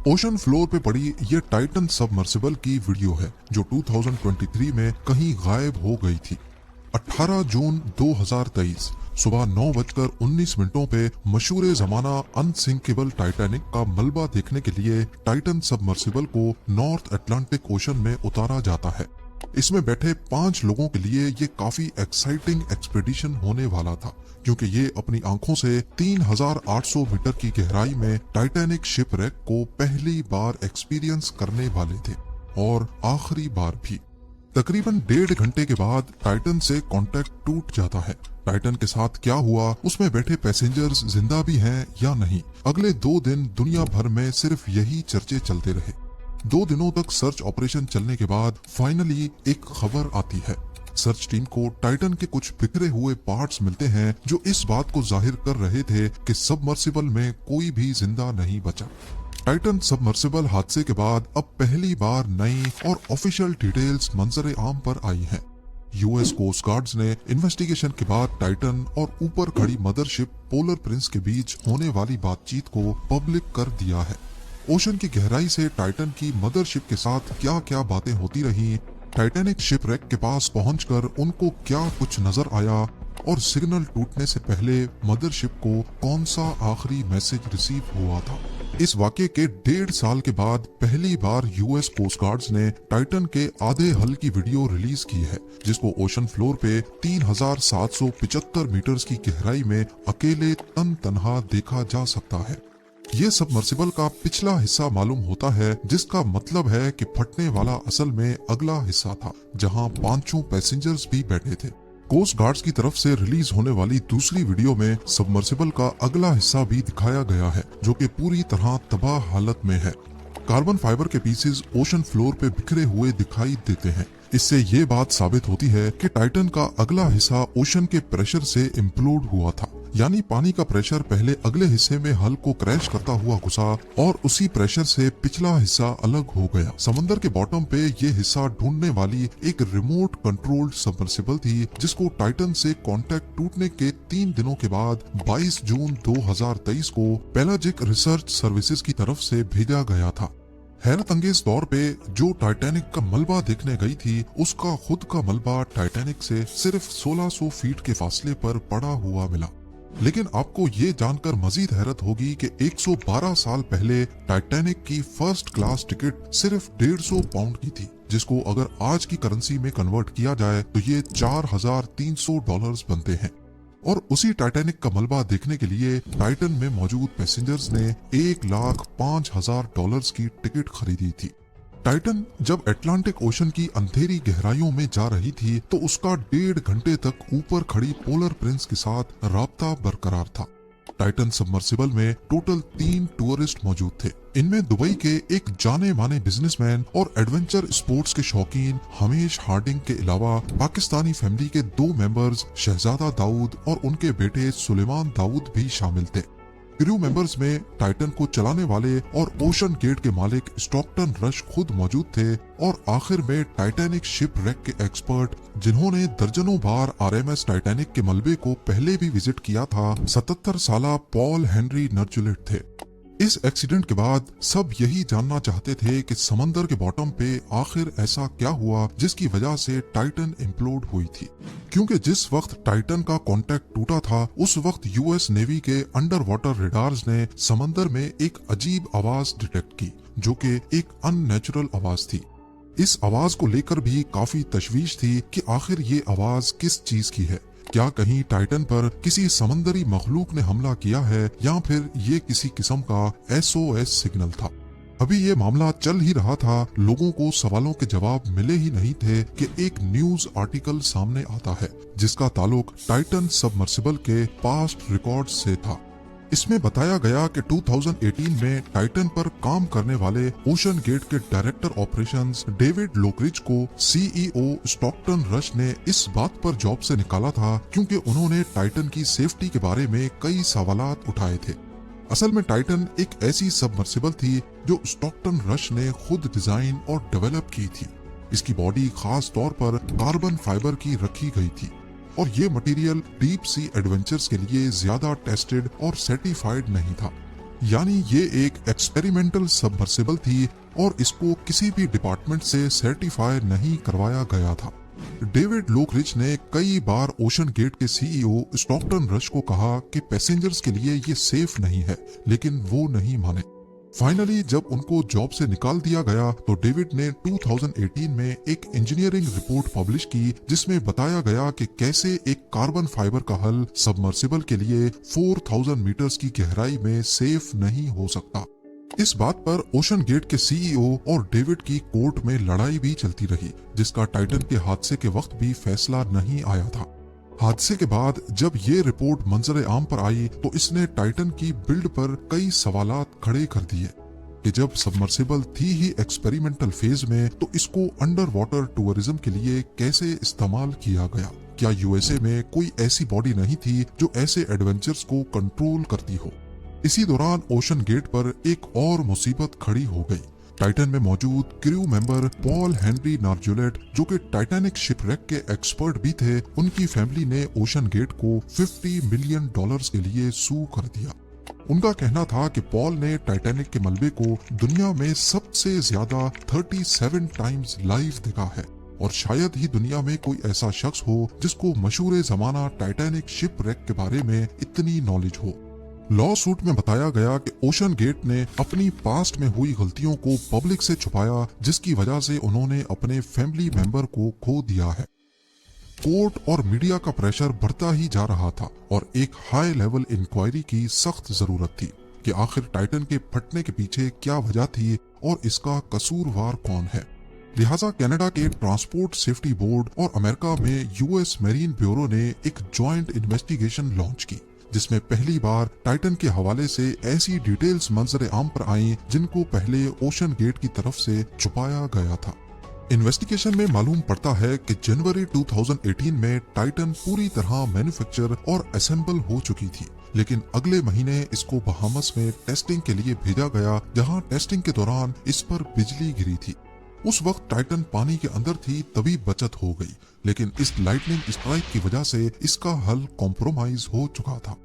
Ocean floor पे पड़ी ये टाइटन सबमर्सिबल की वीडियो है जो 2023 में कहीं गायब हो गई थी। 18 जून 2023 सुबह 9:19 पे मशहूर जमाना अनसिंकेबल टाइटैनिक का मलबा देखने के लिए टाइटन सबमर्सिबल को नॉर्थ अटलांटिक ओशन में उतारा जाता है। इसमें बैठे 5 लोगों के लिए ये काफी एक्साइटिंग एक्सपेडिशन होने वाला था, क्योंकि ये अपनी आंखों से 3800 मीटर की गहराई में टाइटैनिक शिपरेक को पहली बार एक्सपीरियंस करने वाले थे और आखिरी बार भी। तकरीबन 1.5 घंटे के बाद टाइटन से कांटेक्ट टूट जाता है। टाइटन के साथ क्या हुआ, उसमें बैठे पैसेंजर्स जिंदा भी हैं या नहीं, अगले 2 दिन दुनिया भर में सिर्फ यही चर्चे चलते रहे। 2 दिनों तक सर्च ऑपरेशन चलने के बाद फाइनली एक खबर आती है। सर्च टीम को टाइटन के कुछ बिखरे हुए पार्ट्स मिलते हैं जो इस बात को जाहिर कर रहे थे कि सबमर्सिबल में कोई भी जिंदा नहीं बचा। टाइटन सबमर्सिबल हादसे के बाद अब पहली बार नई और ऑफिशियल डिटेल्स मंजर आम पर आई हैं। यूएस कोस्ट गार्ड्स ने इन्वेस्टिगेशन के बाद टाइटन और ऊपर खड़ी मदरशिप पोलर प्रिंस के बीच होने वाली बातचीत को पब्लिक कर दिया है। ओशन की गहराई से टाइटन की मदरशिप के साथ क्या क्या बातें होती रही, टाइटैनिक शिपरेक के पास पहुंचकर उनको क्या कुछ नजर आया और सिग्नल टूटने से पहले मदरशिप को कौन सा आखिरी मैसेज रिसीव हुआ था। इस वाकये के 1.5 साल के बाद पहली बार यूएस कोस्ट गार्ड्स ने टाइटन के आधे हल की वीडियो रिलीज की है, जिसको ओशन फ्लोर पे 3775 मीटर की गहराई में अकेले तन्हा देखा जा सकता है। ये सबमर्सिबल का पिछला हिस्सा मालूम होता है, जिसका मतलब है कि फटने वाला असल में अगला हिस्सा था, जहां 5 पैसेंजर्स भी बैठे थे। कोस्ट गार्ड्स की तरफ से रिलीज होने वाली दूसरी वीडियो में सबमर्सिबल का अगला हिस्सा भी दिखाया गया है, जो कि पूरी तरह तबाह हालत में है। कार्बन फाइबर के पीसेस ओशन फ्लोर पे बिखरे हुए दिखाई देते हैं। इससे ये बात साबित होती है कि टाइटन का अगला हिस्सा ओशन के प्रेशर से इम्प्लोड हुआ था, यानी पानी का प्रेशर पहले अगले हिस्से में हल को क्रैश करता हुआ घुसा और उसी प्रेशर से पिछला हिस्सा अलग हो गया। समंदर के बॉटम पे ये हिस्सा ढूंढने वाली एक रिमोट कंट्रोल्ड सबमर्सिबल थी, जिसको टाइटन से कांटेक्ट टूटने के 3 दिनों के बाद 22 जून 2023 को पेलाजिक रिसर्च सर्विसेज की तरफ से भेजा गया था। हैरत अंगेज तौर पे जो टाइटैनिक का मलबा देखने गई थी, उसका खुद का मलबा टाइटैनिक से सिर्फ 1600 फीट के फासले पर पड़ा हुआ मिला। लेकिन आपको ये जानकर मजीद हैरत होगी कि 112 साल पहले टाइटैनिक की फर्स्ट क्लास टिकट सिर्फ 150 पाउंड की थी, जिसको अगर आज की करेंसी में कन्वर्ट किया जाए तो ये $4300 बनते हैं। और उसी टाइटैनिक का मलबा देखने के लिए टाइटन में मौजूद पैसेंजर्स ने $1,05,000 की टिकट खरीदी थी। टाइटन जब अटलांटिक ओशन की अंधेरी गहराइयों में जा रही थी तो उसका 1.5 घंटे तक ऊपर खड़ी पोलर प्रिंस के साथ राब्ता बरकरार था। टाइटन सबमर्सिबल में टोटल 3 टूरिस्ट मौजूद थे। इनमें दुबई के एक जाने माने बिजनेसमैन और एडवेंचर स्पोर्ट्स के शौकीन हमीश हार्डिंग के अलावा पाकिस्तानी फैमिली के 2 मेंबर्स शहजादा दाऊद और उनके बेटे सुलेमान दाऊद भी शामिल थे। क्रू मेंबर्स में टाइटन को चलाने वाले और ओशन गेट के मालिक स्टॉकटन रश खुद मौजूद थे, और आखिर में टाइटैनिक शिप रेक के एक्सपर्ट, जिन्होंने दर्जनों बार आरएमएस टाइटैनिक के मलबे को पहले भी विजिट किया था, 77 साला पॉल हेनरी नर्जुलेट थे। इस एक्सीडेंट के बाद सब यही जानना चाहते थे कि समंदर के बॉटम पे आखिर ऐसा क्या हुआ जिसकी वजह से टाइटन इम्प्लोड हुई थी, क्योंकि जिस वक्त टाइटन का कांटेक्ट टूटा था उस वक्त यूएस नेवी के अंडर वाटर रेडार्स ने समंदर में एक अजीब आवाज डिटेक्ट की, जो कि एक अननेचुरल आवाज थी। इस आवाज को लेकर भी काफी तशवीश थी कि आखिर ये आवाज किस चीज की है। क्या कहीं टाइटन पर किसी समंदरी मखलूक ने हमला किया है, या फिर ये किसी किस्म का SOS सिग्नल था। अभी ये मामला चल ही रहा था, लोगों को सवालों के जवाब मिले ही नहीं थे कि एक न्यूज आर्टिकल सामने आता है जिसका ताल्लुक टाइटन सबमर्सिबल के पास्ट रिकॉर्ड्स से था। इसमें बताया गया कि 2018 में टाइटन पर काम करने वाले ओशन गेट के डायरेक्टर ऑपरेशंस डेविड लोकरिज को CEO स्टॉकटन रश ने इस बात पर जॉब से निकाला था क्योंकि उन्होंने टाइटन की सेफ्टी के बारे में कई सवालात उठाए थे। असल में टाइटन एक ऐसी सबमर्सिबल थी जो स्टॉकटन रश ने खुद डिजाइन और डेवलप की थी। इसकी बॉडी खास तौर पर कार्बन फाइबर की रखी गई थी और ये मटेरियल डीप सी एडवेंचर्स के लिए ज्यादा टेस्टेड और सर्टिफाइड नहीं था। यानी ये एक एक्सपेरिमेंटल सबमर्सिबल थी और इसको किसी भी डिपार्टमेंट से सर्टिफाई नहीं करवाया गया था। डेविड लोकरिच ने कई बार ओशन गेट के सीईओ स्टॉकटन रश को कहा कि पैसेंजर्स के लिए ये सेफ नहीं है, लेकिन वो नहीं माने। फाइनली जब उनको जॉब से निकाल दिया गया तो डेविड ने 2018 में एक इंजीनियरिंग रिपोर्ट पब्लिश की जिसमें बताया गया कि कैसे एक कार्बन फाइबर का हल सबमर्सिबल के लिए 4000 मीटर्स की गहराई में सेफ नहीं हो सकता। इस बात पर ओशन गेट के सीईओ और डेविड की कोर्ट में लड़ाई भी चलती रही, जिसका टाइटन के हादसे के वक्त भी फैसला नहीं आया था। हादसे के बाद जब ये रिपोर्ट मंजर आम पर आई तो इसने टाइटन की बिल्ड पर कई सवालात खड़े कर दिए कि जब सबमर्सिबल थी ही एक्सपेरिमेंटल फेज में तो इसको अंडर वाटर टूरिज्म के लिए कैसे इस्तेमाल किया गया। क्या यूएसए में कोई ऐसी बॉडी नहीं थी जो ऐसे एडवेंचर्स को कंट्रोल करती हो। इसी दौरान ओशन गेट पर एक और मुसीबत खड़ी हो गई। टाइटन में मौजूद क्रू मेंबर पॉल हेनरी नार्जुलेट, जो कि टाइटैनिक शिपरेक के एक्सपर्ट भी थे, उनकी फैमिली ने ओशन गेट को $50 मिलियन के लिए सू कर दिया। उनका कहना था कि पॉल ने टाइटैनिक के मलबे को दुनिया में सबसे ज्यादा 37 टाइम्स लाइव देखा है और शायद ही दुनिया में कोई ऐसा शख्स हो जिसको मशहूर जमाना टाइटैनिक शिपरेक के बारे में इतनी नॉलेज हो। लॉ सूट में बताया गया कि ओशन गेट ने अपनी पास्ट में हुई गलतियों को पब्लिक से छुपाया, जिसकी वजह से उन्होंने अपने फैमिली मेंबर को खो दिया है। कोर्ट और मीडिया का प्रेशर बढ़ता ही जा रहा था और एक हाई लेवल इंक्वायरी की सख्त जरूरत थी कि आखिर टाइटन के फटने के पीछे क्या वजह थी और इसका कसूरवार कौन है। लिहाजा कनाडा के ट्रांसपोर्ट सेफ्टी बोर्ड और अमेरिका में यूएस मेरीन ब्यूरो ने एक ज्वाइंट इन्वेस्टिगेशन लॉन्च की, जिसमें पहली बार टाइटन के हवाले से ऐसी डिटेल्स मंजर आम पर आई जिनको पहले ओशन गेट की तरफ से छुपाया गया था। इन्वेस्टिगेशन में मालूम पड़ता है कि जनवरी 2018 में टाइटन पूरी तरह मैन्युफैक्चर और असेंबल हो चुकी थी, लेकिन अगले महीने इसको बहामस में टेस्टिंग के लिए भेजा गया, जहां टेस्टिंग के दौरान इस पर बिजली गिरी थी। उस वक्त टाइटन पानी के अंदर थी, तभी बचत हो गई, लेकिन इस लाइटनिंग स्ट्राइक की वजह से इसका हल कॉम्प्रोमाइज हो चुका था।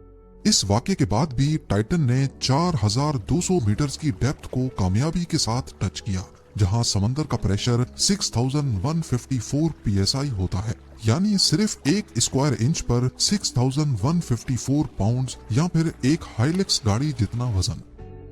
इस वाक़े के बाद भी टाइटन ने 4200 मीटर्स की डेप्थ को कामयाबी के साथ टच किया, जहां समंदर का प्रेशर 6154 psi होता है, यानी सिर्फ एक स्क्वायर इंच पर 6154 पाउंड्स या फिर एक हाइलेक्स गाड़ी जितना वजन।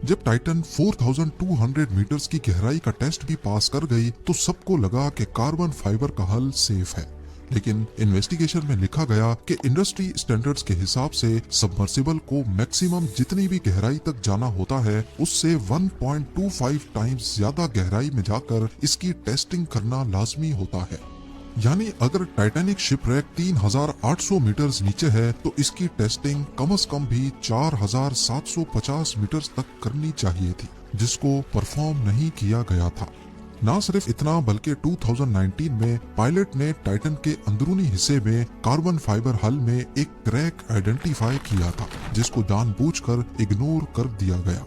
जब टाइटन 4200 मीटर्स की गहराई का टेस्ट भी पास कर गई तो सबको लगा कि कार्बन फाइबर का हल सेफ है, लेकिन इन्वेस्टिगेशन में लिखा गया कि इंडस्ट्री स्टैंडर्ड्स के हिसाब से सबमर्सिबल को मैक्सिमम जितनी भी गहराई तक जाना होता है उससे 1.25 टाइम्स ज्यादा गहराई में जाकर इसकी टेस्टिंग करना लाजमी होता है। यानी अगर टाइटैनिक शिपरेक 3800 मीटर्स नीचे है तो इसकी टेस्टिंग कम से कम भी 4750 मीटर्स तक करनी चाहिए थी, जिसको परफॉर्म नहीं किया गया था। ना सिर्फ इतना बल्कि 2019 में पायलट ने टाइटन के अंदरूनी हिस्से में कार्बन फाइबर हल में एक क्रैक आइडेंटिफाई किया था, जिसको जानबूझकर इग्नोर कर दिया गया।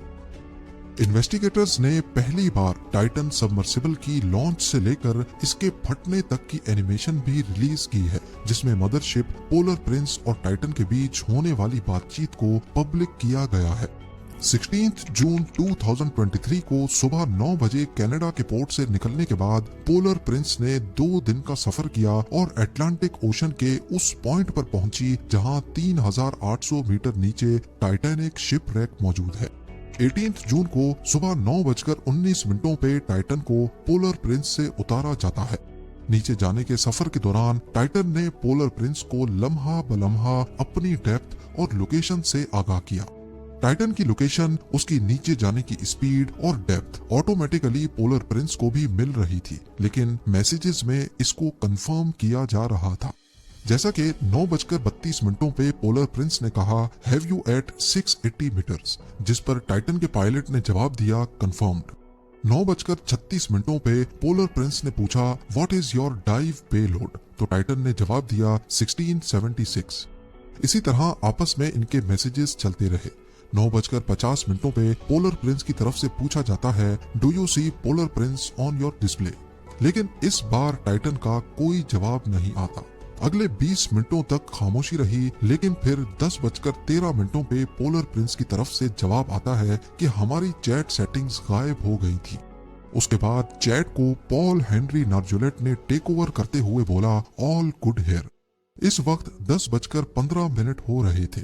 इन्वेस्टिगेटर्स ने पहली बार टाइटन सबमर्सिबल की लॉन्च से लेकर इसके फटने तक की एनिमेशन भी रिलीज की है, जिसमें मदरशिप, पोलर प्रिंस और टाइटन के बीच होने वाली बातचीत को पब्लिक किया गया है। 16 जून 2023 को सुबह 9 बजे कनाडा के पोर्ट से निकलने के बाद पोलर प्रिंस ने 2 दिन का सफर किया और अटलांटिक ओशन के उस पॉइंट पर पहुंची जहां 3800 मीटर नीचे टाइटैनिक शिपरेक मौजूद है। 18 जून को सुबह 9:19 पे टाइटन को पोलर प्रिंस से उतारा जाता है। नीचे जाने के सफर के दौरान टाइटन ने पोलर प्रिंस को लम्हा बलम्हा अपनी डेप्थ और लोकेशन से आगाह किया। टाइटन की लोकेशन, उसकी नीचे जाने की स्पीड और डेप्थ ऑटोमेटिकली पोलर प्रिंस को भी मिल रही थी, लेकिन मैसेजेस में इसको कंफर्म किया जा रहा था। जैसा कि 9:32 पे पोलर प्रिंस ने कहा, हैव यू एट 680 मीटर्स, जिस पर टाइटन के पायलट ने जवाब दिया, कंफर्म्ड। 9:36 पे पोलर प्रिंस ने पूछा, what is your dive payload, तो टाइटन ने जवाब दिया 1676। इसी तरह आपस में इनके मैसेजेस चलते रहे। 9:50 पे पोलर प्रिंस की तरफ से पूछा जाता है, do you see polar prince on your display, लेकिन इस बार टाइटन का कोई जवाब नहीं आता। अगले 20 मिनटों तक खामोशी रही, लेकिन फिर 10:13 पे पोलर प्रिंस की तरफ से जवाब आता है कि हमारी चैट सेटिंग्स गायब हो गई थी। उसके बाद चैट को पॉल हेनरी नार्जुलेट ने टेक ओवर करते हुए बोला, ऑल गुड हेयर। इस वक्त 10:15 हो रहे थे।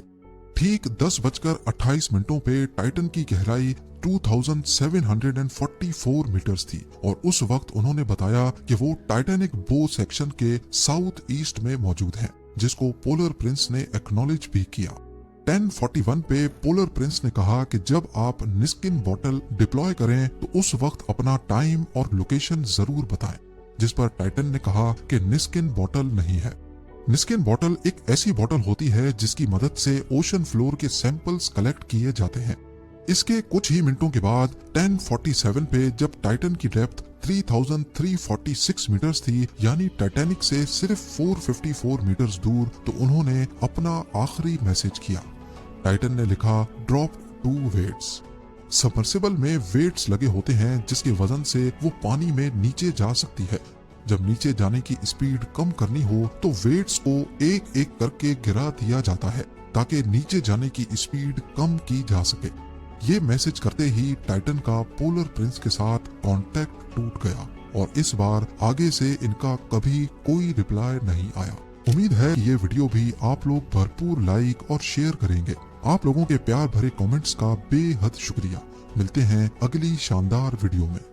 ठीक 10:28 पे टाइटन की गहराई 2744 मीटर्स थी और उस वक्त उन्होंने बताया कि वो टाइटैनिक बो सेक्शन के साउथ ईस्ट में मौजूद हैं, जिसको पोलर प्रिंस ने एक्नॉलेज भी किया। 10:41 पे पोलर प्रिंस ने कहा कि जब आप निस्किन बॉटल डिप्लॉय करें तो उस वक्त अपना टाइम और लोकेशन जरूर बताएं, जिस पर टाइटन ने कहा कि निस्किन बॉटल नहीं है। निस्किन बॉटल एक ऐसी बॉटल होती है जिसकी मदद से ओशन फ्लोर के सैंपल्स कलेक्ट किए जाते हैं। इसके कुछ ही मिनटों के बाद 10:47 पे जब टाइटन की डेप्थ 3346 मीटर्स थी, यानी टाइटैनिक से सिर्फ 454 मीटर्स दूर, तो उन्होंने अपना आखिरी मैसेज किया। टाइटन ने लिखा, ड्रॉप 2 वेट्स। सबमर्सिबल में वेट्स लगे होते हैं जिसके वजन से वो पानी में नीचे जा सकती है। जब नीचे जाने की स्पीड कम करनी हो तो वेट्स को एक एक करके गिरा दिया जाता है ताकि नीचे जाने की स्पीड कम की जा सके। ये मैसेज करते ही टाइटन का पोलर प्रिंस के साथ कांटेक्ट टूट गया और इस बार आगे से इनका कभी कोई रिप्लाई नहीं आया। उम्मीद है कि ये वीडियो भी आप लोग भरपूर लाइक और शेयर करेंगे। आप लोगों के प्यार भरे कमेंट्स का बेहद शुक्रिया। मिलते हैं अगली शानदार वीडियो में।